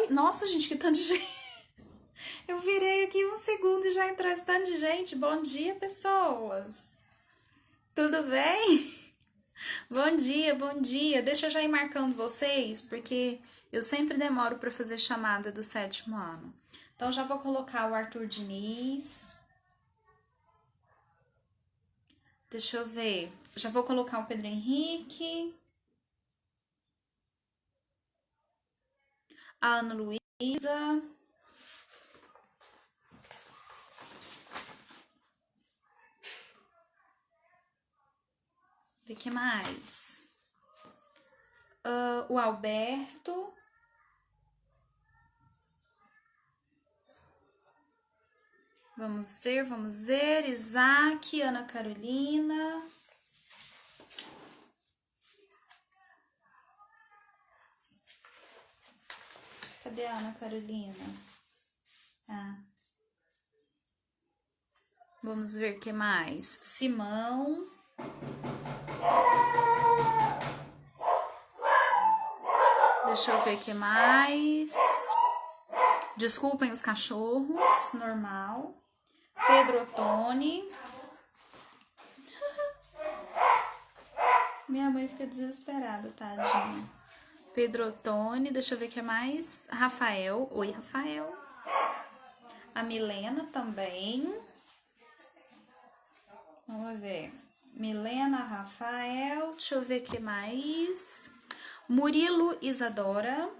Oi? Nossa, gente, que tanto de gente. Eu virei aqui um segundo e já entrou esse tanto de gente. Bom dia, pessoas. Tudo bem? Bom dia, bom dia. Deixa eu já ir marcando vocês, porque eu sempre demoro para fazer chamada do 7º ano. Então, já vou colocar o Arthur Diniz. Deixa eu ver. Já vou colocar o Pedro Henrique. A Ana Luísa. O que mais? O Alberto. Vamos ver, vamos ver. Isaac, Ana Carolina. Cadê a Ana Carolina? Ah. Vamos ver o que mais. Simão. Deixa eu ver o que mais. Desculpem os cachorros, normal. Pedro Ottoni. Minha mãe fica desesperada, tadinha. Pedro Ottoni, deixa eu ver o que mais. Rafael. Oi, Rafael. A Milena também. Vamos ver. Milena, Rafael. Deixa eu ver o que mais. Murilo, Isadora.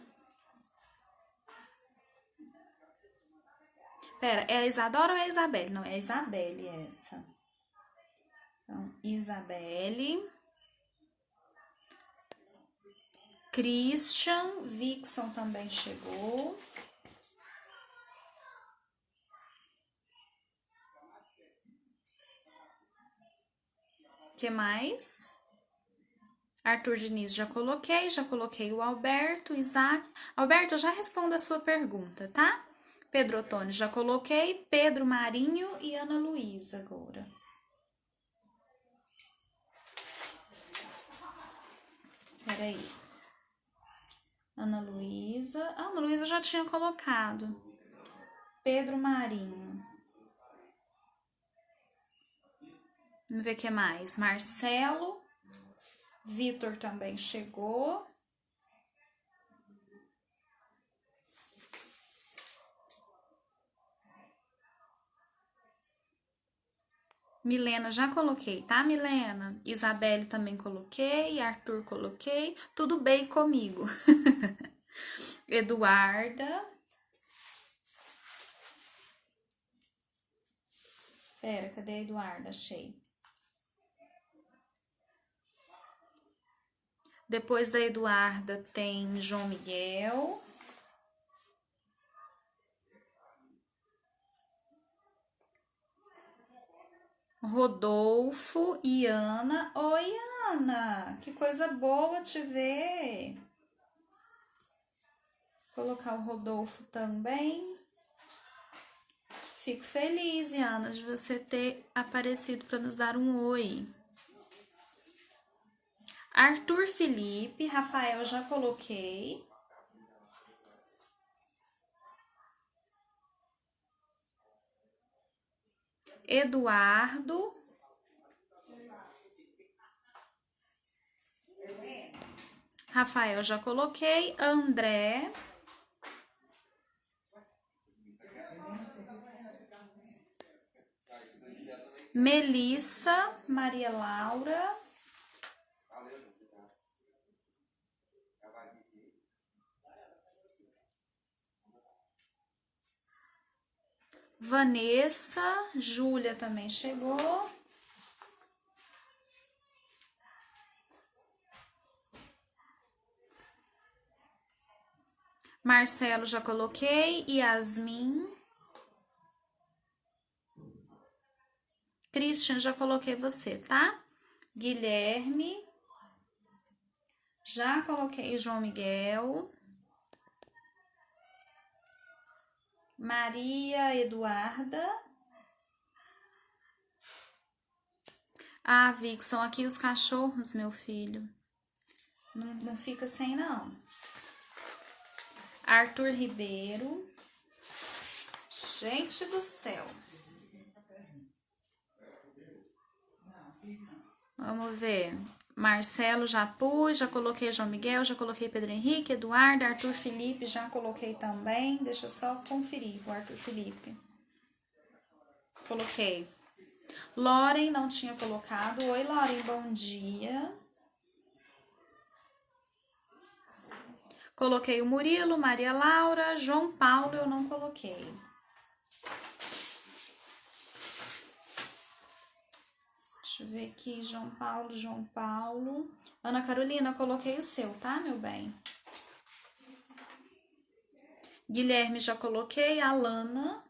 Pera, é a Isadora ou é a Isabelle? Não, é a Isabelle essa. Então, Isabelle. Christian, Vixon também chegou. Que mais? Arthur Diniz já coloquei o Alberto, Isaac. Alberto, eu já respondo a sua pergunta, tá? Pedro Ottoni já coloquei, Pedro Marinho e Ana Luísa agora. Peraí. Ana Luísa. A Ana Luísa já tinha colocado. Pedro Marinho. Vamos ver o que mais. Marcelo. Vitor também chegou. Milena já coloquei, tá, Milena? Isabelle também coloquei, Arthur coloquei. Tudo bem comigo. Eduarda. Pera, cadê a Eduarda? Achei. Depois da Eduarda tem João Miguel. Rodolfo e Ana. Oi, Ana! Que coisa boa te ver. Vou colocar o Rodolfo também. Fico feliz, Ana, de você ter aparecido para nos dar um oi. Arthur Felipe, Rafael já coloquei. Eduardo. Rafael já coloquei. André. Melissa, Maria Laura. Vanessa, Júlia também chegou. Marcelo já coloquei. Yasmin. Christian, já coloquei você, tá? Guilherme. Já coloquei João Miguel. Maria Eduarda. Ah, Vic, são aqui os cachorros, meu filho. Não fica sem, não. Arthur Ribeiro. Gente do céu. Vamos ver. Marcelo já pus, já coloquei João Miguel, já coloquei Pedro Henrique, Eduardo, Arthur Felipe já coloquei também. Deixa eu só conferir o Arthur Felipe. Coloquei. Loren não tinha colocado. Oi, Loren, bom dia. Coloquei o Murilo, Maria Laura, João Paulo eu não coloquei. Deixa eu ver aqui, João Paulo. Ana Carolina, coloquei o seu, tá, meu bem? Guilherme já coloquei, Alana.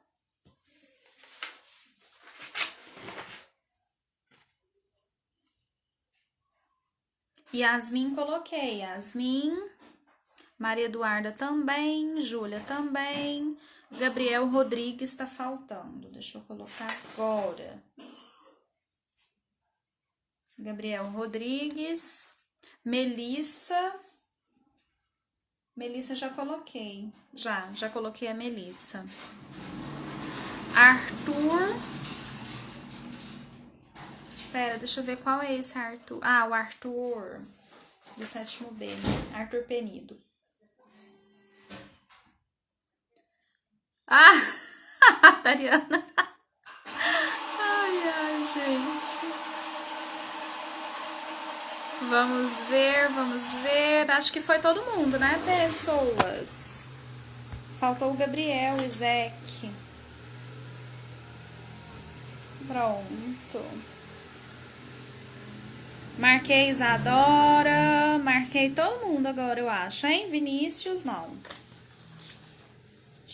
Yasmin coloquei, Yasmin. Maria Eduarda também, Júlia também. Gabriel Rodrigues tá faltando. Deixa eu colocar agora. Gabriel Rodrigues. Melissa. Melissa já coloquei. Já coloquei a Melissa. Arthur. Pera, deixa eu ver qual é esse Arthur. Ah, o Arthur do 7º B. Arthur Penido. Ah, Tariana. Ai, gente. Vamos ver. Acho que foi todo mundo, né, pessoas? Faltou o Gabriel, o Isaac. Pronto. Marquei Isadora. Marquei todo mundo agora, eu acho, hein? Vinícius, não.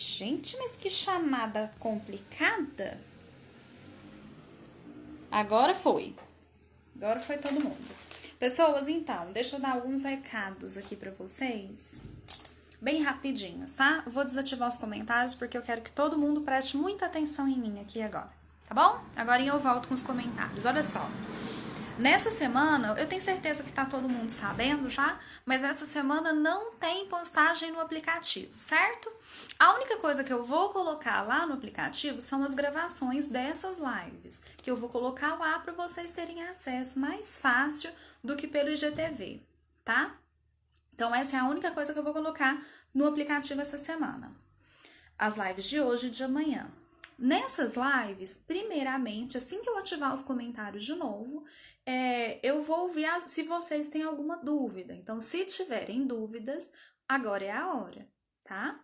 Gente, mas que chamada complicada. Agora foi. Agora foi todo mundo. Pessoas, então, deixa eu dar alguns recados aqui pra vocês. Bem rapidinhos, tá? Eu vou desativar os comentários porque eu quero que todo mundo preste muita atenção em mim aqui agora, tá bom? Agora eu volto com os comentários. Olha só. Nessa semana, eu tenho certeza que tá todo mundo sabendo já, mas essa semana não tem postagem no aplicativo, certo? A única coisa que eu vou colocar lá no aplicativo são as gravações dessas lives, que eu vou colocar lá para vocês terem acesso mais fácil do que pelo IGTV, tá? Então, essa é a única coisa que eu vou colocar no aplicativo essa semana. As lives de hoje e de amanhã. Nessas lives, primeiramente, assim que eu ativar os comentários de novo, eu vou ouvir se vocês têm alguma dúvida. Então, se tiverem dúvidas, agora é a hora, tá?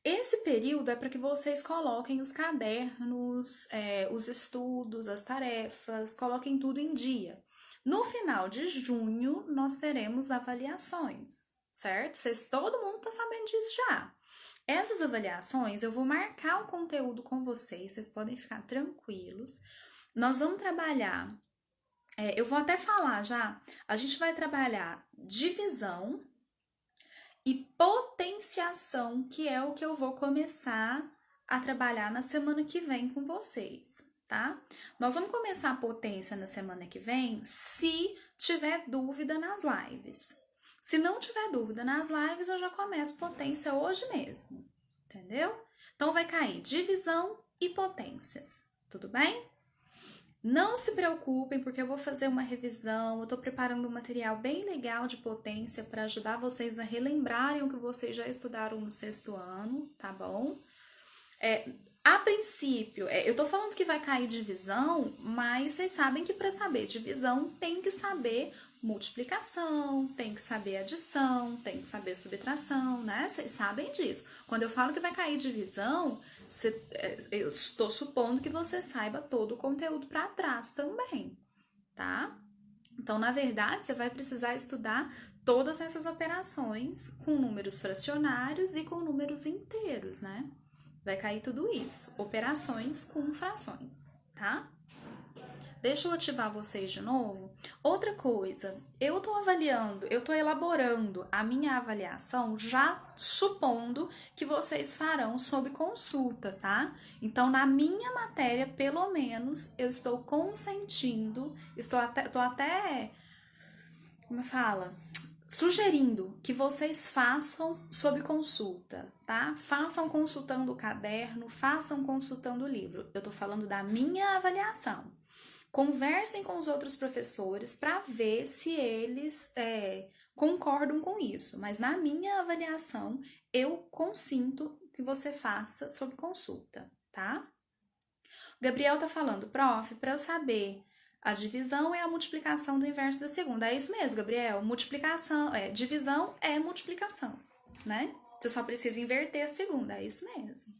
Esse período é para que vocês coloquem os cadernos, os estudos, as tarefas, coloquem tudo em dia. No final de junho, nós teremos avaliações, certo? Todo mundo tá sabendo disso já. Essas avaliações, eu vou marcar o conteúdo com vocês podem ficar tranquilos. Nós vamos trabalhar, eu vou até falar já, a gente vai trabalhar divisão e potenciação, que é o que eu vou começar a trabalhar na semana que vem com vocês, tá? Nós vamos começar a potência na semana que vem, se tiver dúvida nas lives. Se não tiver dúvida nas lives, eu já começo potência hoje mesmo, entendeu? Então, vai cair divisão e potências, tudo bem? Não se preocupem, porque eu vou fazer uma revisão, eu tô preparando um material bem legal de potência para ajudar vocês a relembrarem o que vocês já estudaram no 6º ano, tá bom? A princípio, eu tô falando que vai cair divisão, mas vocês sabem que para saber divisão tem que saber multiplicação, tem que saber adição, tem que saber subtração, né? Vocês sabem disso. Quando eu falo que vai cair divisão, eu estou supondo que você saiba todo o conteúdo para trás também, tá? Então, na verdade, você vai precisar estudar todas essas operações com números fracionários e com números inteiros, né? Vai cair tudo isso, operações com frações, tá? Deixa eu ativar vocês de novo. Outra coisa, eu tô elaborando a minha avaliação já supondo que vocês farão sob consulta, tá? Então, na minha matéria, pelo menos, eu estou consentindo, tô até, como fala? sugerindo que vocês façam sob consulta, tá? Façam consultando o caderno, façam consultando o livro. Eu tô falando da minha avaliação. Conversem com os outros professores para ver se eles concordam com isso. Mas na minha avaliação, eu consinto que você faça sob consulta, tá? O Gabriel tá falando, prof, para eu saber a divisão é a multiplicação do inverso da segunda. É isso mesmo, Gabriel. Divisão é multiplicação, né? Você só precisa inverter a segunda, é isso mesmo.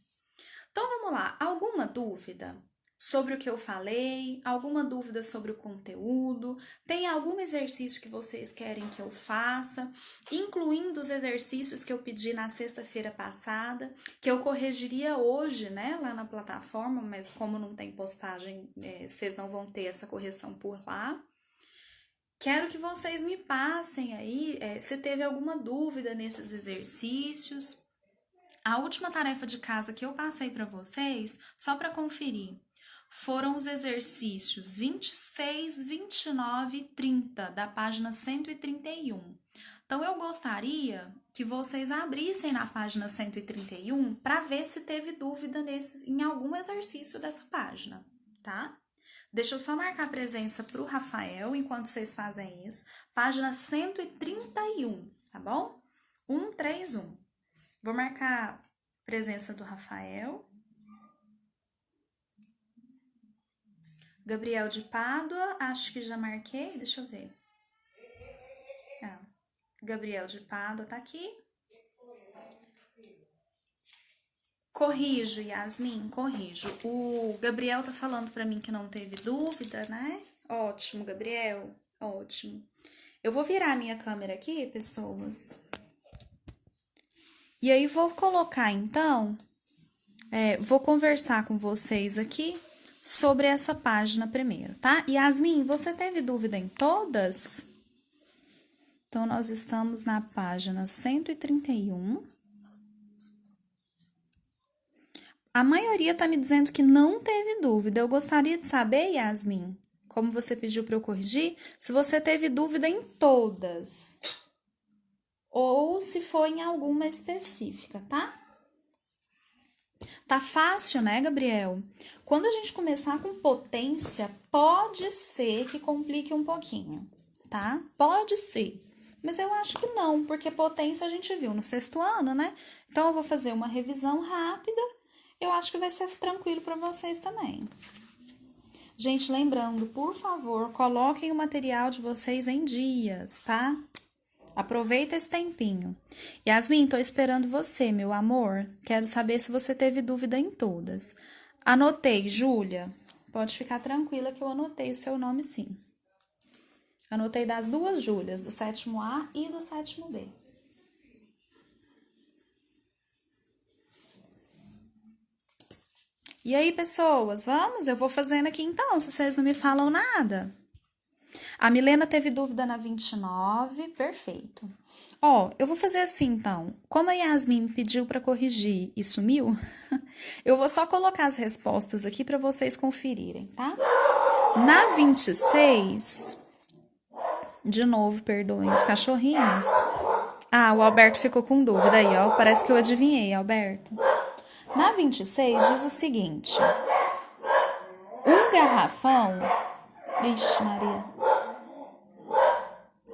Então, vamos lá. Alguma dúvida sobre o que eu falei? Alguma dúvida sobre o conteúdo? Tem algum exercício que vocês querem que eu faça? Incluindo os exercícios que eu pedi na sexta-feira passada, que eu corrigiria hoje, né, lá na plataforma, mas como não tem postagem, vocês não vão ter essa correção por lá. Quero que vocês me passem aí se teve alguma dúvida nesses exercícios. A última tarefa de casa que eu passei para vocês, só para conferir, foram os exercícios 26, 29 e 30, da página 131. Então, eu gostaria que vocês abrissem na página 131 para ver se teve dúvida em algum exercício dessa página, tá? Deixa eu só marcar a presença para o Rafael enquanto vocês fazem isso. Página 131, tá bom? 131. Vou marcar a presença do Rafael. Gabriel de Pádua, acho que já marquei, deixa eu ver. Gabriel de Pádua tá aqui. Corrijo, Yasmin, corrijo. O Gabriel tá falando pra mim que não teve dúvida, né? Ótimo, Gabriel, ótimo. Eu vou virar a minha câmera aqui, pessoas. E aí, vou colocar, então, vou conversar com vocês aqui sobre essa página primeiro, tá? Yasmin, você teve dúvida em todas? Então, nós estamos na página 131. A maioria tá me dizendo que não teve dúvida. Eu gostaria de saber, Yasmin, como você pediu para eu corrigir, se você teve dúvida em todas. Ou se foi em alguma específica, tá? Tá fácil, né, Gabriel? Quando a gente começar com potência, pode ser que complique um pouquinho, tá? Pode ser. Mas eu acho que não, porque potência a gente viu no sexto ano, né? Então, eu vou fazer uma revisão rápida. Eu acho que vai ser tranquilo para vocês também. Gente, lembrando, por favor, coloquem o material de vocês em dias, tá? Aproveita esse tempinho. Yasmin, tô esperando você, meu amor. Quero saber se você teve dúvida em todas. Anotei, Júlia. Pode ficar tranquila que eu anotei o seu nome, sim. Anotei das duas Júlias, do 7º A e do 7º B. E aí, pessoas, vamos? Eu vou fazendo aqui então, se vocês não me falam nada. A Milena teve dúvida na 29, perfeito. Ó, eu vou fazer assim então. Como a Yasmin me pediu para corrigir e sumiu, eu vou só colocar as respostas aqui para vocês conferirem, tá? Na 26, de novo, perdoem os cachorrinhos. Ah, o Alberto ficou com dúvida aí, ó. Parece que eu adivinhei, Alberto. Na 26 diz o seguinte: um garrafão. Vixe, Maria.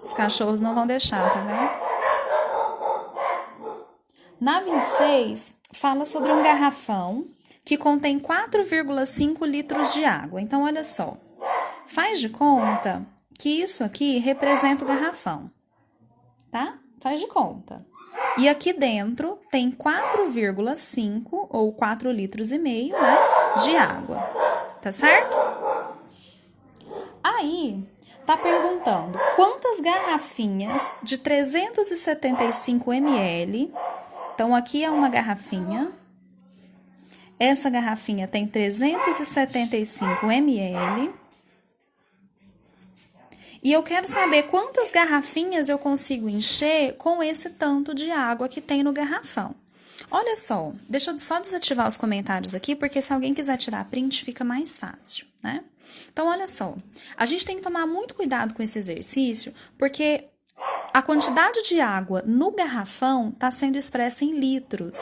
Os cachorros não vão deixar, tá vendo? Na 26, fala sobre um garrafão que contém 4,5 litros de água. Então, olha só. Faz de conta que isso aqui representa o garrafão, tá? Faz de conta. E aqui dentro tem 4,5 ou 4 litros e meio, né, de água. Tá certo? Aí, tá perguntando quantas garrafinhas de 375 ml. Então, aqui é uma garrafinha. Essa garrafinha tem 375 ml. E eu quero saber quantas garrafinhas eu consigo encher com esse tanto de água que tem no garrafão. Olha só, deixa eu só desativar os comentários aqui, porque se alguém quiser tirar print, fica mais fácil, né? Então, olha só, a gente tem que tomar muito cuidado com esse exercício, porque a quantidade de água no garrafão está sendo expressa em litros.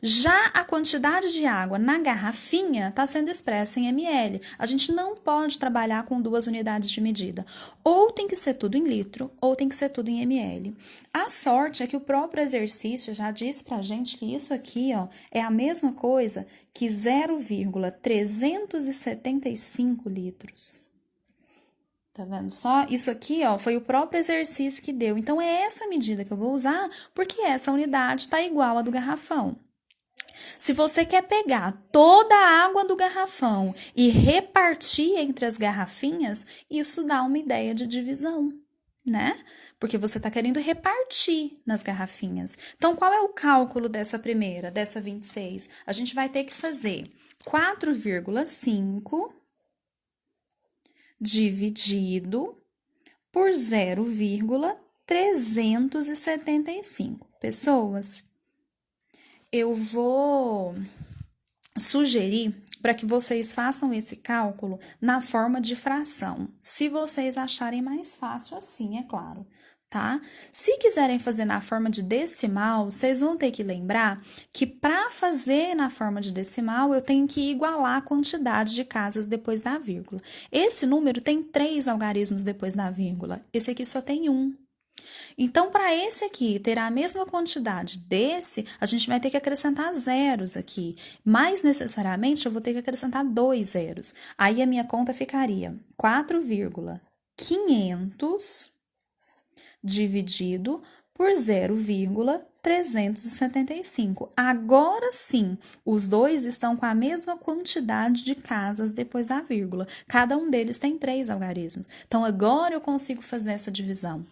Já a quantidade de água na garrafinha está sendo expressa em ml. A gente não pode trabalhar com duas unidades de medida. Ou tem que ser tudo em litro, ou tem que ser tudo em ml. A sorte é que o próprio exercício já diz pra gente que isso aqui, ó, é a mesma coisa que 0,375 litros. Tá vendo só? Isso aqui, ó, foi o próprio exercício que deu. Então, é essa medida que eu vou usar, porque essa unidade está igual à do garrafão. Se você quer pegar toda a água do garrafão e repartir entre as garrafinhas, isso dá uma ideia de divisão, né? Porque você está querendo repartir nas garrafinhas. Então, qual é o cálculo dessa primeira, dessa 26? A gente vai ter que fazer 4,5 dividido por 0,375 pessoas. Eu vou sugerir para que vocês façam esse cálculo na forma de fração, se vocês acharem mais fácil assim, é claro, tá? Se quiserem fazer na forma de decimal, vocês vão ter que lembrar que para fazer na forma de decimal, eu tenho que igualar a quantidade de casas depois da vírgula. Esse número tem 3 algarismos depois da vírgula, esse aqui só tem 1. Então, para esse aqui ter a mesma quantidade desse, a gente vai ter que acrescentar zeros aqui. Mais necessariamente, eu vou ter que acrescentar 2 zeros. Aí, a minha conta ficaria 4,500 dividido por 0,375. Agora sim, os dois estão com a mesma quantidade de casas depois da vírgula. Cada um deles tem 3 algarismos. Então, agora eu consigo fazer essa divisão.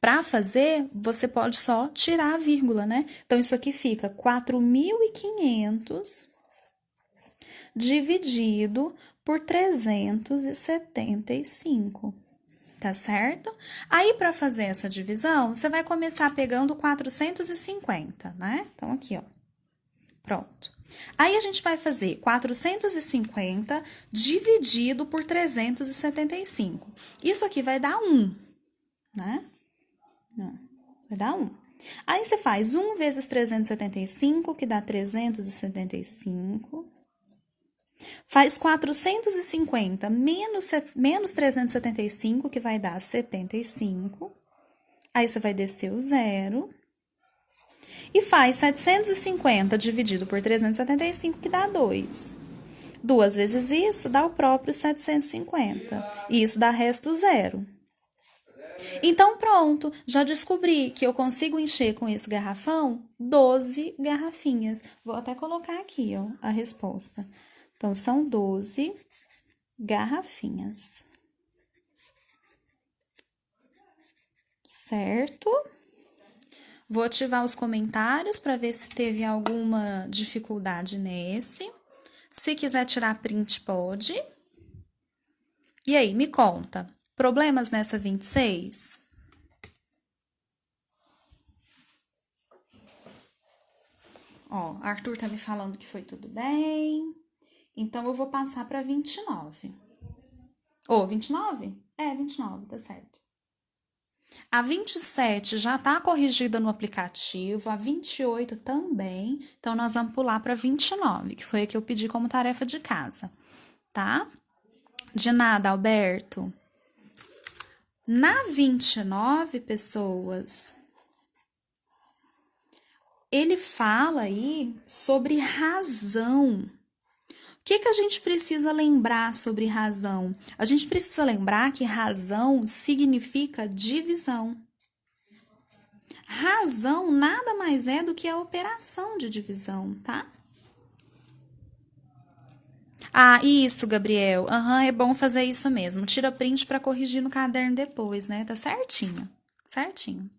Para fazer, você pode só tirar a vírgula, né? Então, isso aqui fica 4.500 dividido por 375, tá certo? Aí, para fazer essa divisão, você vai começar pegando 450, né? Então, aqui, ó. Pronto. Aí, a gente vai fazer 450 dividido por 375. Isso aqui vai dar 1, né? Vai dar 1. Aí, você faz 1 vezes 375, que dá 375. Faz 450 menos 375, que vai dar 75. Aí, você vai descer o 0. E faz 750 dividido por 375, que dá 2. 2 vezes isso dá o próprio 750. E isso dá resto 0. Então, pronto, já descobri que eu consigo encher com esse garrafão 12 garrafinhas. Vou até colocar aqui, ó, a resposta. Então, são 12 garrafinhas. Certo? Vou ativar os comentários para ver se teve alguma dificuldade nesse. Se quiser tirar print, pode. E aí, me conta. Problemas nessa 26? Ó, Arthur tá me falando que foi tudo bem. Então, eu vou passar para 29. Ô, 29? É, 29, tá certo. A 27 já tá corrigida no aplicativo, a 28 também. Então, nós vamos pular para 29, que foi a que eu pedi como tarefa de casa, tá? De nada, Alberto. Na 29, pessoas, ele fala aí sobre razão. O que a gente precisa lembrar sobre razão? A gente precisa lembrar que razão significa divisão. Razão nada mais é do que a operação de divisão, tá? Ah, isso, Gabriel. É bom fazer isso mesmo. Tira print para corrigir no caderno depois, né? Tá certinho. Certinho.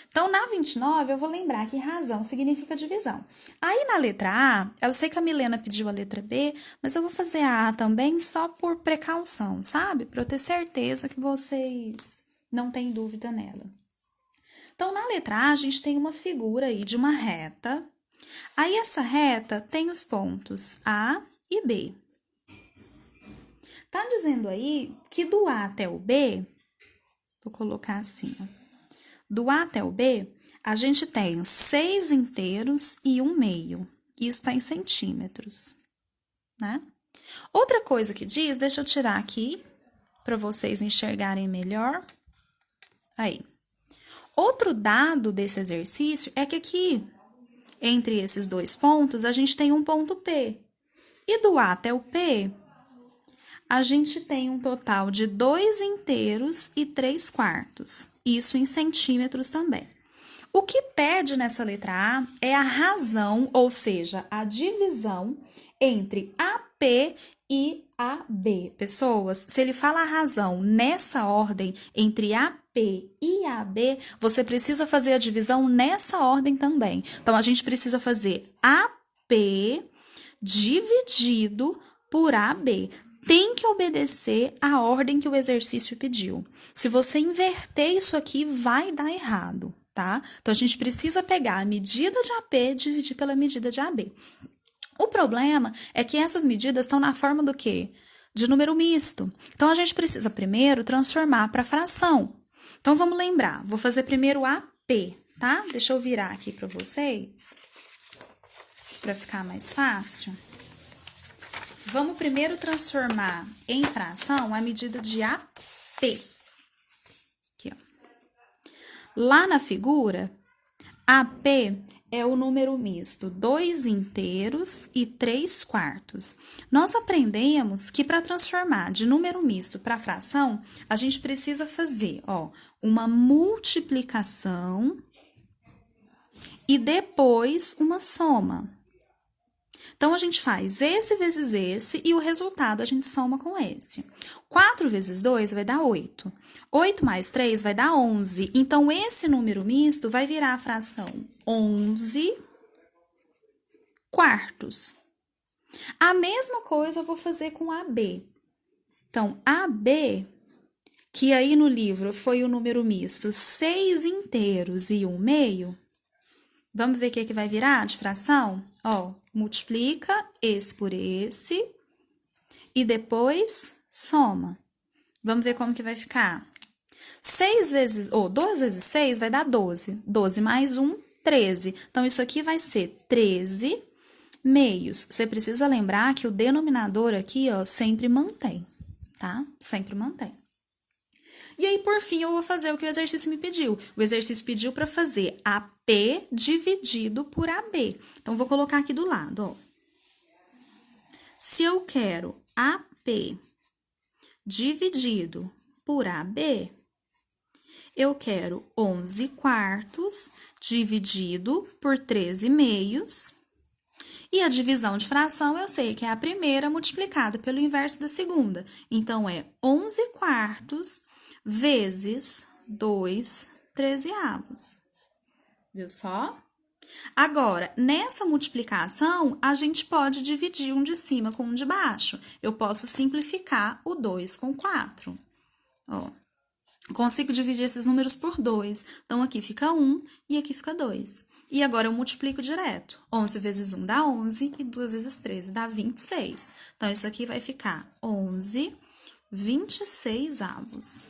Então, na 29, eu vou lembrar que razão significa divisão. Aí, na letra A, eu sei que a Milena pediu a letra B, mas eu vou fazer a A também só por precaução, sabe? Para eu ter certeza que vocês não têm dúvida nela. Então, na letra A, a gente tem uma figura aí de uma reta. Aí, essa reta tem os pontos A e B. Tá dizendo aí que do A até o B, vou colocar assim, ó. Do A até o B, a gente tem 6 inteiros e 1 meio. Isso está em centímetros, né? Outra coisa que diz, deixa eu tirar aqui, para vocês enxergarem melhor. Aí. Outro dado desse exercício é que aqui, entre esses dois pontos, a gente tem um ponto P. E do A até o P, a gente tem um total de 2 inteiros e 3 quartos. Isso em centímetros também. O que pede nessa letra A é a razão, ou seja, a divisão entre AP e AB. Pessoas, se ele fala a razão nessa ordem entre AP e AB, você precisa fazer a divisão nessa ordem também. Então, a gente precisa fazer AP dividido por AB. Tem que obedecer a ordem que o exercício pediu. Se você inverter isso aqui, vai dar errado, tá? Então, a gente precisa pegar a medida de AP e dividir pela medida de AB. O problema é que essas medidas estão na forma do quê? De número misto. Então, a gente precisa primeiro transformar para fração. Então, vamos lembrar. Vou fazer primeiro AP, tá? Deixa eu virar aqui para vocês, para ficar mais fácil. Vamos primeiro transformar em fração a medida de AP. Aqui, ó. Lá na figura, AP é o número misto, 2 inteiros e 3 quartos. Nós aprendemos que para transformar de número misto para fração, a gente precisa fazer, ó, uma multiplicação e depois uma soma. Então, a gente faz esse vezes esse e o resultado a gente soma com esse. 4 vezes 2 vai dar 8. 8 mais 3 vai dar 11. Então, esse número misto vai virar a fração 11 quartos. A mesma coisa eu vou fazer com AB. Então, AB, que aí no livro foi o número misto 6 inteiros e 1 meio, vamos ver o que vai virar de fração? Ó, multiplica esse por esse e depois soma. Vamos ver como que vai ficar. 2 vezes 6 vai dar 12. 12 mais 1, 13. Então, isso aqui vai ser 13 meios. Você precisa lembrar que o denominador aqui, ó, sempre mantém, tá? Sempre mantém. E aí, por fim, eu vou fazer o que o exercício me pediu. O exercício pediu para fazer AP dividido por AB. Então, vou colocar aqui do lado, ó. Se eu quero AP dividido por AB, eu quero 11 quartos dividido por 13 meios. E a divisão de fração, eu sei que é a primeira multiplicada pelo inverso da segunda. Então, é 11 quartos vezes 2 trezeavos. Viu só? Agora, nessa multiplicação, a gente pode dividir um de cima com um de baixo. Eu posso simplificar o 2 com 4. Ó, consigo dividir esses números por 2. Então, aqui fica 1 e aqui fica 2. E agora, eu multiplico direto. 11 vezes 1 dá 11 e 2 vezes 13 dá 26. Então, isso aqui vai ficar 11 26avos.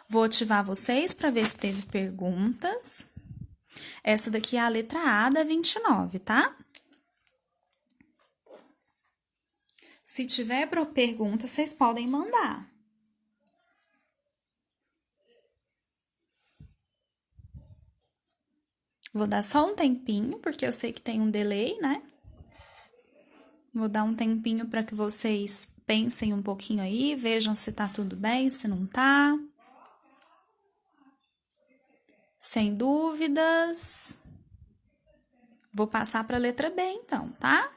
Vou ativar vocês para ver se teve perguntas. Essa daqui é a letra A da 29, tá? Se tiver pergunta, vocês podem mandar. Vou dar só um tempinho, porque eu sei que tem um delay, né? Vou dar um tempinho para que vocês pensem um pouquinho aí, vejam se tá tudo bem, se não tá. Sem dúvidas. Vou passar para a letra B, então, tá?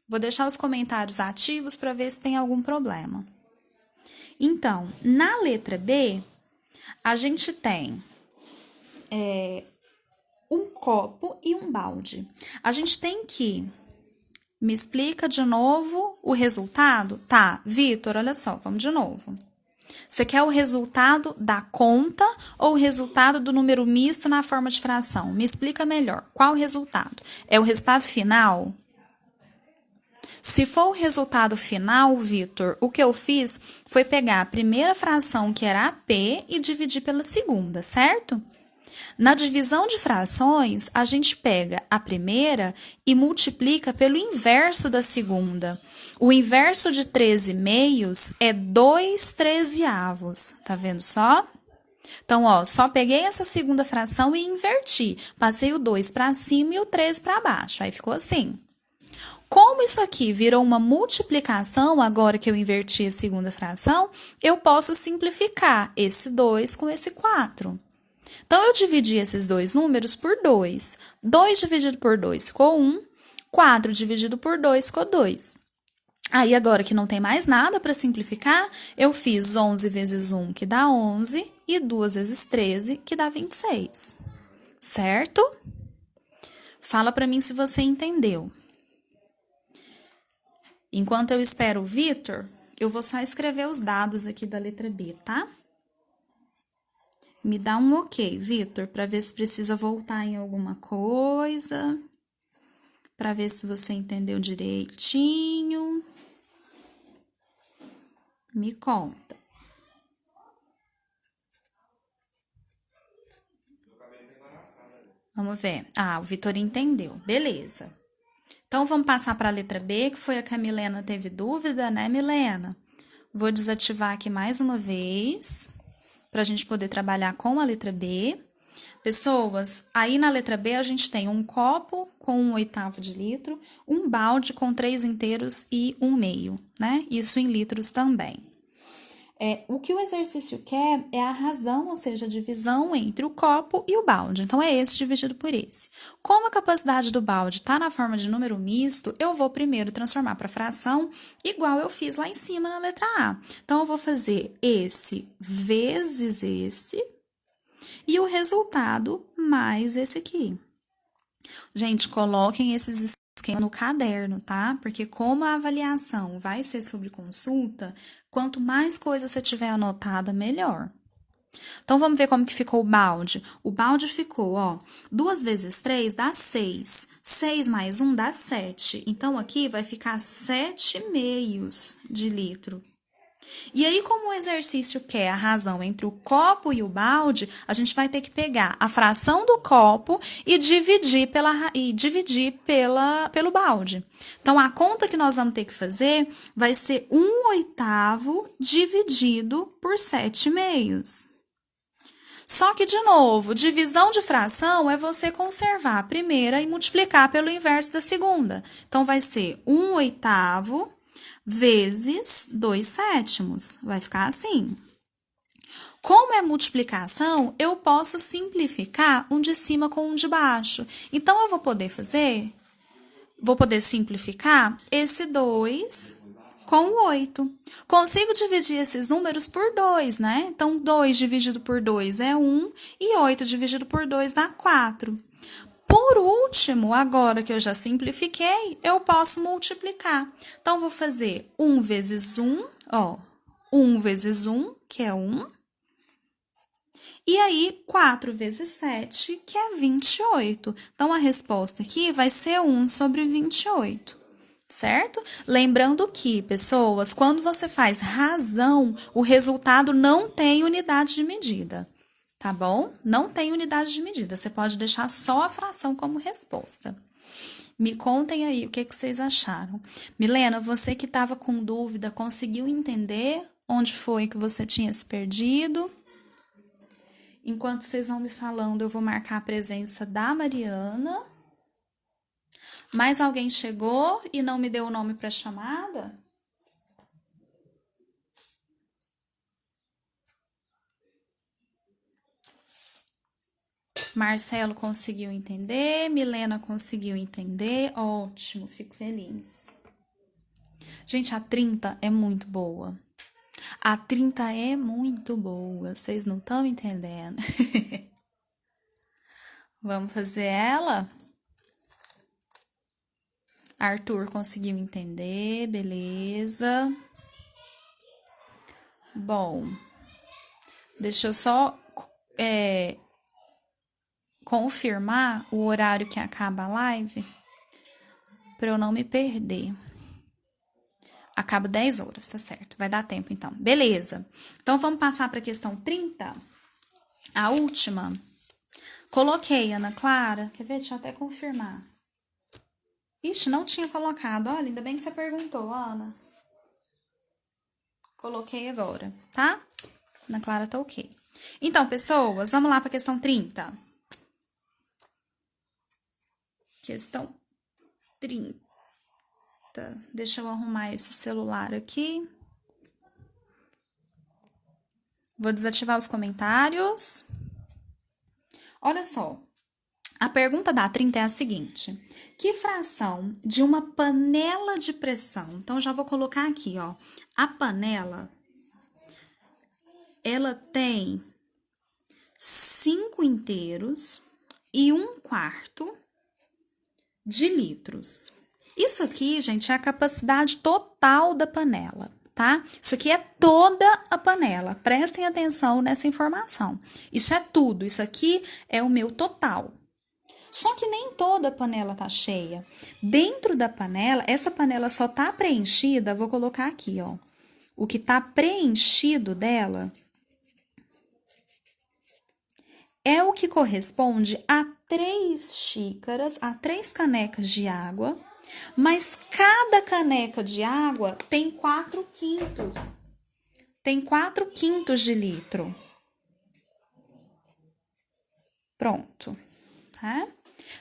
Vou deixar os comentários ativos para ver se tem algum problema. Então, na letra B, a gente tem um copo e um balde. A gente tem que... Me explica de novo o resultado? Tá, Vitor, olha só, vamos de novo. Você quer o resultado da conta ou o resultado do número misto na forma de fração? Me explica melhor. Qual o resultado? É o resultado final? Se for o resultado final, Vitor, o que eu fiz foi pegar a primeira fração, que era a P, e dividir pela segunda, certo? Na divisão de frações, a gente pega a primeira e multiplica pelo inverso da segunda. O inverso de 13/2 é 2/13. Tá vendo só? Então, ó, só peguei essa segunda fração e inverti. Passei o 2 para cima e o 13 para baixo. Aí ficou assim. Como isso aqui virou uma multiplicação, agora que eu inverti a segunda fração, eu posso simplificar esse 2 com esse 4. Então, eu dividi esses dois números por 2. 2 dividido por 2 ficou 1. 4 dividido por 2 ficou 2. Aí, agora que não tem mais nada para simplificar, eu fiz 11 vezes 1, que dá 11, e 2 vezes 13, que dá 26. Certo? Fala para mim se você entendeu. Enquanto eu espero o Vitor, eu vou só escrever os dados aqui da letra B, tá? Me dá um ok, Vitor, para ver se precisa voltar em alguma coisa, para ver se você entendeu direitinho. Me conta. Vamos ver. Ah, o Vitor entendeu. Beleza. Então, vamos passar para a letra B, que foi a que a Milena teve dúvida, né, Milena? Vou desativar aqui mais uma vez, para a gente poder trabalhar com a letra B. Pessoas, aí na letra B a gente tem um copo com 1/8 de litro, um balde com 3 inteiros e 1/2, né? Isso em litros também. O que o exercício quer é a razão, ou seja, a divisão entre o copo e o balde. Então, é esse dividido por esse. Como a capacidade do balde está na forma de número misto, eu vou primeiro transformar para fração, igual eu fiz lá em cima na letra A. Então, eu vou fazer esse vezes esse, e o resultado mais esse aqui. Gente, coloquem esses esquemas no caderno, tá? Porque como a avaliação vai ser sobre consulta, quanto mais coisa você tiver anotada, melhor. Então, vamos ver como que ficou o balde. O balde ficou, ó, 2 vezes 3 dá 6. 6 mais 1 dá 7. Então, aqui vai ficar 7/2 de litro. E aí, como o exercício quer a razão entre o copo e o balde, a gente vai ter que pegar a fração do copo e dividir pelo balde. Então, a conta que nós vamos ter que fazer vai ser 1/8 dividido por 7/2. Só que, de novo, divisão de fração é você conservar a primeira e multiplicar pelo inverso da segunda. Então, vai ser 1/8 vezes 2/7. Vai ficar assim. Como é multiplicação, eu posso simplificar um de cima com um de baixo. Então, eu vou poder simplificar esse 2 com o 8. Consigo dividir esses números por 2, né? Então, 2 dividido por 2 é 1 e 8 dividido por 2 dá 4. Por último, agora que eu já simplifiquei, eu posso multiplicar. Então, vou fazer 1 vezes 1, ó. 1 vezes 1, que é 1. E aí, 4 vezes 7, que é 28. Então, a resposta aqui vai ser 1/28, certo? Lembrando que, pessoas, quando você faz razão, o resultado não tem unidade de medida. Tá bom? Não tem unidade de medida. Você pode deixar só a fração como resposta. Me contem aí o que vocês acharam. Milena, você que estava com dúvida, conseguiu entender onde foi que você tinha se perdido? Enquanto vocês vão me falando, eu vou marcar a presença da Mariana. Mais alguém chegou e não me deu o nome para a chamada? Marcelo conseguiu entender, Milena conseguiu entender, ótimo, fico feliz. Gente, a 30 é muito boa. A 30 é muito boa, vocês não estão entendendo. Vamos fazer ela? Arthur conseguiu entender, beleza. Bom, deixa eu só confirmar o horário que acaba a live, para eu não me perder. Acaba 10 horas, tá certo. Vai dar tempo, então. Beleza. Então, vamos passar para a questão 30. A última. Coloquei, Ana Clara. Quer ver? Deixa eu até confirmar. Ixi, não tinha colocado. Olha, ainda bem que você perguntou, Ana. Coloquei agora, tá? Ana Clara tá ok. Então, pessoas, vamos lá para a questão 30. Questão 30. Deixa eu arrumar esse celular aqui. Vou desativar os comentários. Olha só. A pergunta da 30 é a seguinte: que fração de uma panela de pressão? Então, já vou colocar aqui, ó. A panela, ela tem 5 inteiros e 1/4 de litros. Isso aqui, gente, é a capacidade total da panela, tá? Isso aqui é toda a panela. Prestem atenção nessa informação. Isso é tudo. Isso aqui é o meu total. Só que nem toda a panela tá cheia. Dentro da panela, essa panela só tá preenchida, vou colocar aqui, ó. O que tá preenchido dela é o que corresponde a 3 xícaras, a 3 canecas de água, mas cada caneca de água tem 4/5. Tem 4/5 de litro. Pronto, tá?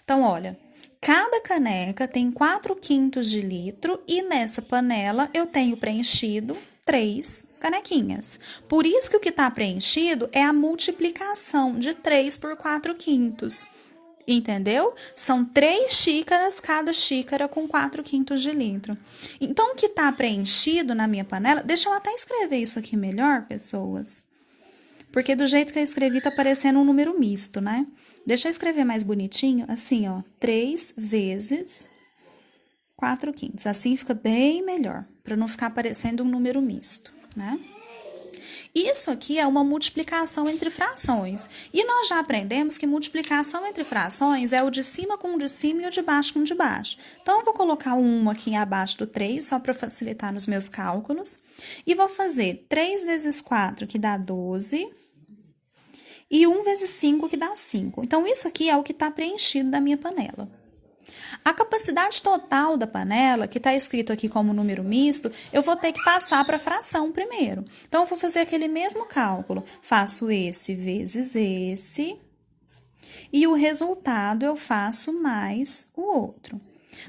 Então, olha, cada caneca tem 4/5 de litro e nessa panela eu tenho preenchido 3 canequinhas. Por isso que o que está preenchido é a multiplicação de 3 por 4/5. Entendeu? São 3 xícaras, cada xícara com 4/5 de litro. Então, o que está preenchido na minha panela... Deixa eu até escrever isso aqui melhor, pessoas. Porque do jeito que eu escrevi, tá parecendo um número misto, né? Deixa eu escrever mais bonitinho, assim, ó. 3 vezes 4/5. Assim fica bem melhor, para não ficar parecendo um número misto, né? Isso aqui é uma multiplicação entre frações. E nós já aprendemos que multiplicação entre frações é o de cima com o de cima e o de baixo com o de baixo. Então, eu vou colocar o 1 aqui abaixo do 3, só para facilitar nos meus cálculos. E vou fazer 3 vezes 4, que dá 12. E 1 vezes 5, que dá 5. Então, isso aqui é o que está preenchido da minha panela. A capacidade total da panela, que está escrito aqui como número misto, eu vou ter que passar para a fração primeiro. Então, eu vou fazer aquele mesmo cálculo. Faço esse vezes esse. E o resultado eu faço mais o outro.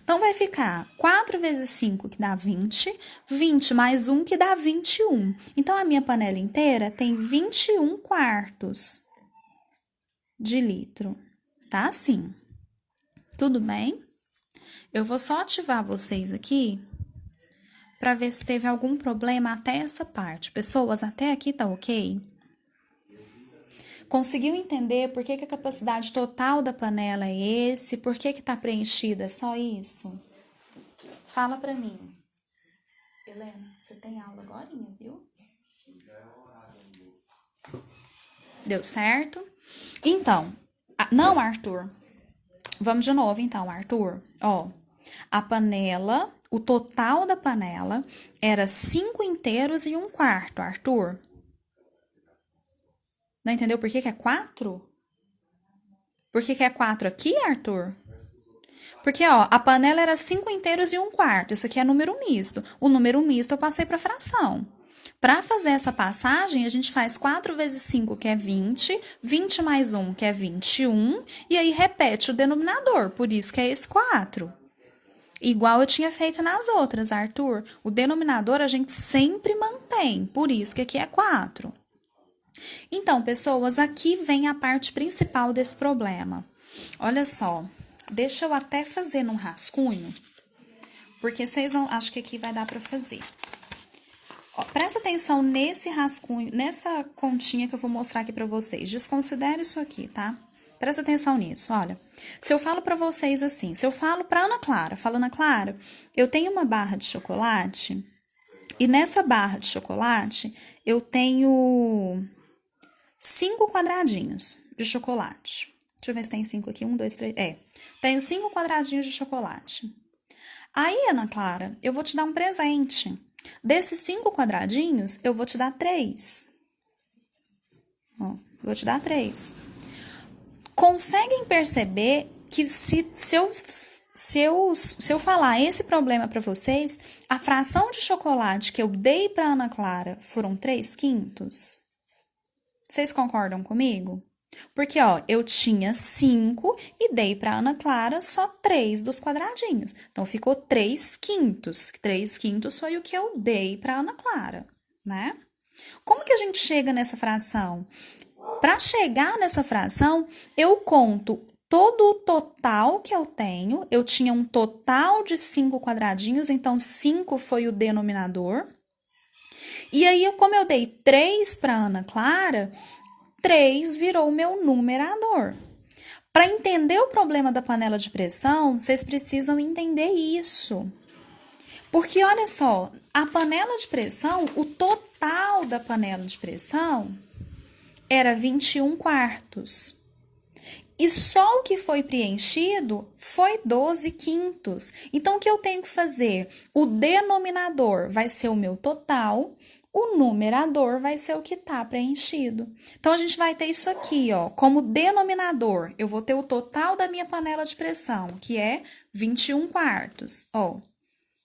Então, vai ficar 4 vezes 5, que dá 20. 20 mais 1, que dá 21. Então, a minha panela inteira tem 21/4 de litro. Tá assim. Tudo bem? Eu vou só ativar vocês aqui para ver se teve algum problema até essa parte. Pessoas, até aqui tá ok? Conseguiu entender por que a capacidade total da panela é esse? Por que tá preenchida? É só isso? Fala para mim. Helena, você tem aula agorinha, viu? Deu certo? Então, não, Arthur. Vamos de novo, então, Arthur. Ó, a panela, o total da panela era 5 inteiros e 1/4, Arthur. Não entendeu por que é 4? Por que é 4 aqui, Arthur? Porque, ó, a panela era 5 inteiros e 1/4. Isso aqui é número misto. O número misto eu passei para fração. Para fazer essa passagem, a gente faz 4 vezes 5, que é 20. 20 mais 1, que é 21. E aí, repete o denominador. Por isso que é esse 4. Igual eu tinha feito nas outras, Arthur. O denominador a gente sempre mantém. Por isso que aqui é 4. Então, pessoas, aqui vem a parte principal desse problema. Olha só. Deixa eu até fazer num rascunho. Porque vocês vão... Acho que aqui vai dar para fazer. Ó, presta atenção nesse rascunho, nessa continha que eu vou mostrar aqui pra vocês. Desconsidere isso aqui, tá? Presta atenção nisso, olha. Se eu falo pra vocês assim, se eu falo pra Ana Clara, falo, Ana Clara, eu tenho uma barra de chocolate e nessa barra de chocolate eu tenho 5 quadradinhos de chocolate. Deixa eu ver se tem 5 aqui, 1, 2, 3, tenho 5 quadradinhos de chocolate. Aí, Ana Clara, eu vou te dar um presente. Desses 5 quadradinhos, eu vou te dar 3. Ó, vou te dar 3. Conseguem perceber que se eu falar esse problema para vocês, a fração de chocolate que eu dei para Ana Clara foram 3/5? Vocês concordam comigo? Porque, ó, eu tinha 5 e dei para Ana Clara só 3 dos quadradinhos. Então, ficou 3/5. 3/5 foi o que eu dei para Ana Clara, né? Como que a gente chega nessa fração? Para chegar nessa fração, eu conto todo o total que eu tenho. Eu tinha um total de 5 quadradinhos, então 5 foi o denominador. E aí, como eu dei 3 para Ana Clara, 3 virou o meu numerador. Para entender o problema da panela de pressão, vocês precisam entender isso. Porque, olha só, a panela de pressão, o total da panela de pressão era 21/4. E só o que foi preenchido foi 12/5. Então, o que eu tenho que fazer? O denominador vai ser o meu total, o numerador vai ser o que está preenchido. Então, a gente vai ter isso aqui, ó, como denominador. Eu vou ter o total da minha panela de pressão, que é 21/4, ó.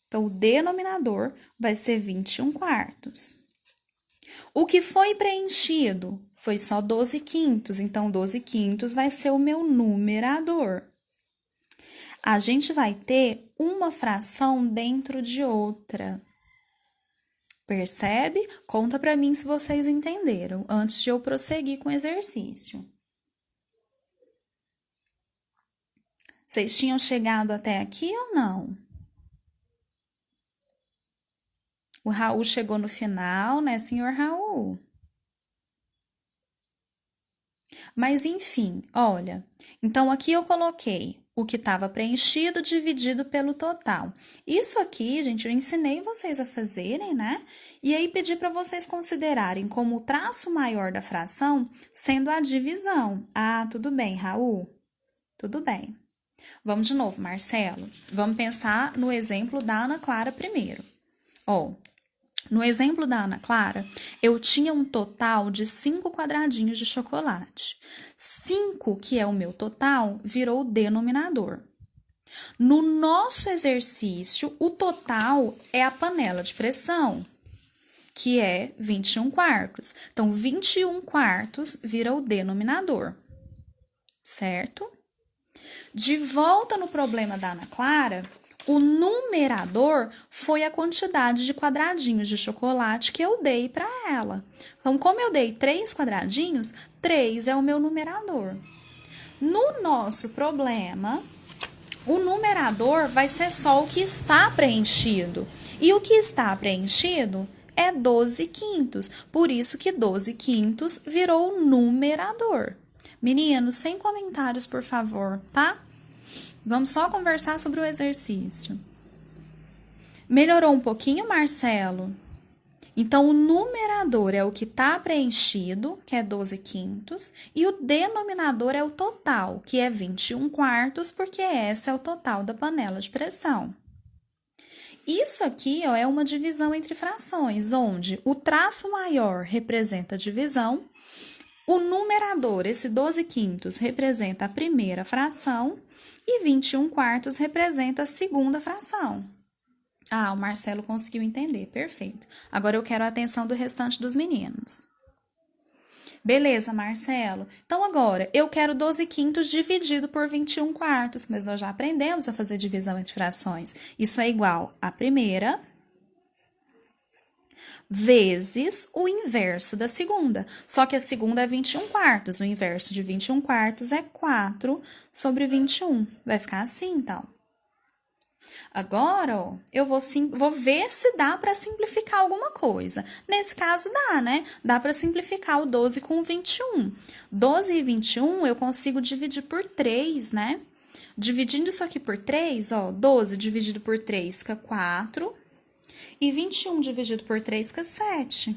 Então, o denominador vai ser 21/4. O que foi preenchido foi só 12/5, então 12/5 vai ser o meu numerador. A gente vai ter uma fração dentro de outra. Percebe? Conta para mim se vocês entenderam, antes de eu prosseguir com o exercício. Vocês tinham chegado até aqui ou não? O Raul chegou no final, né, senhor Raul? Mas, enfim, olha. Então, aqui eu coloquei o que estava preenchido dividido pelo total. Isso aqui, gente, eu ensinei vocês a fazerem, né? E aí, pedi para vocês considerarem como o traço maior da fração sendo a divisão. Ah, tudo bem, Raul? Tudo bem. Vamos de novo, Marcelo. Vamos pensar no exemplo da Ana Clara primeiro. Ó, no exemplo da Ana Clara, eu tinha um total de 5 quadradinhos de chocolate. 5, que é o meu total, virou o denominador. No nosso exercício, o total é a panela de pressão, que é 21/4. Então, 21/4 vira o denominador, certo? De volta no problema da Ana Clara, o numerador foi a quantidade de quadradinhos de chocolate que eu dei para ela. Então, como eu dei 3 quadradinhos, 3 é o meu numerador. No nosso problema, o numerador vai ser só o que está preenchido. E o que está preenchido é 12/5. Por isso que 12/5 virou o numerador. Meninos, sem comentários, por favor, tá? Vamos só conversar sobre o exercício. Melhorou um pouquinho, Marcelo? Então, o numerador é o que está preenchido, que é 12/5, e o denominador é o total, que é 21/4, porque esse é o total da panela de pressão. Isso aqui, ó, é uma divisão entre frações, onde o traço maior representa a divisão, o numerador, esse 12/5, representa a primeira fração, e 21/4 representa a segunda fração. Ah, o Marcelo conseguiu entender, perfeito. Agora eu quero a atenção do restante dos meninos. Beleza, Marcelo. Então, agora, eu quero 12/5 dividido por 21/4, mas nós já aprendemos a fazer divisão entre frações. Isso é igual a primeira vezes o inverso da segunda. Só que a segunda é 21/4. O inverso de 21/4 é 4 sobre 21. Vai ficar assim, então. Agora, ó, eu vou ver se dá para simplificar alguma coisa. Nesse caso, dá, né? Dá para simplificar o 12 com o 21. 12 e 21 eu consigo dividir por 3, né? Dividindo isso aqui por 3, ó, 12 dividido por 3 fica 4. E 21 dividido por 3 fica 7.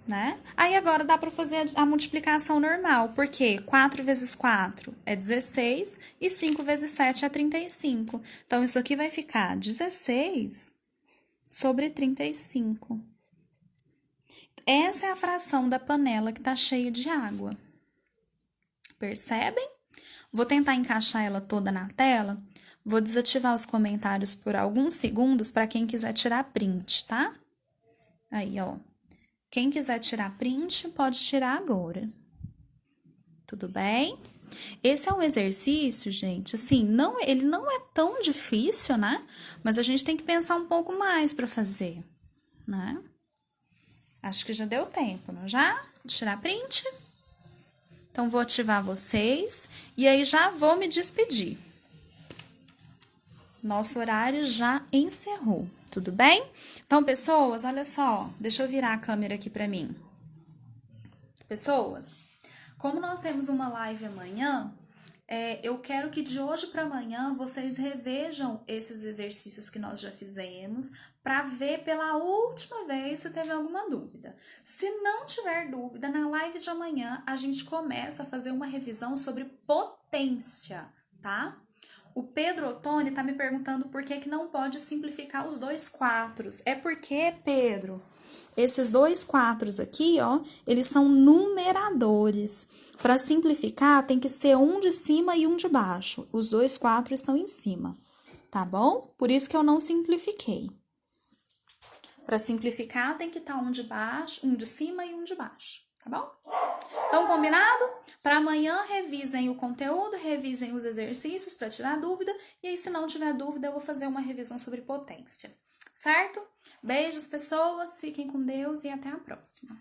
Né? Aí, agora dá para fazer a multiplicação normal, porque 4 vezes 4 é 16 e 5 vezes 7 é 35. Então, isso aqui vai ficar 16 sobre 35. Essa é a fração da panela que tá cheia de água. Percebem? Vou tentar encaixar ela toda na tela. Vou desativar os comentários por alguns segundos para quem quiser tirar print, tá? Aí, ó. Quem quiser tirar print, pode tirar agora. Tudo bem? Esse é um exercício, gente, assim, ele não é tão difícil, né? Mas a gente tem que pensar um pouco mais para fazer, né? Acho que já deu tempo, não já? Tirar print? Então, vou ativar vocês e aí já vou me despedir. Nosso horário já encerrou, tudo bem? Então, pessoas, olha só, deixa eu virar a câmera aqui para mim. Pessoas, como nós temos uma live amanhã, eu quero que de hoje para amanhã vocês revejam esses exercícios que nós já fizemos para ver pela última vez se teve alguma dúvida. Se não tiver dúvida, na live de amanhã a gente começa a fazer uma revisão sobre potência, tá? O Pedro Ottoni tá me perguntando por que não pode simplificar os dois quatros. É porque, Pedro, esses dois quatros aqui, ó, eles são numeradores. Para simplificar, tem que ser um de cima e um de baixo. Os dois quatros estão em cima, tá bom? Por isso que eu não simplifiquei. Para simplificar, tem que estar um de baixo, um de cima e um de baixo, tá bom? Então, combinado? Para amanhã, revisem o conteúdo, revisem os exercícios para tirar dúvida. E aí, se não tiver dúvida, eu vou fazer uma revisão sobre potência, certo? Beijos, pessoas, fiquem com Deus e até a próxima.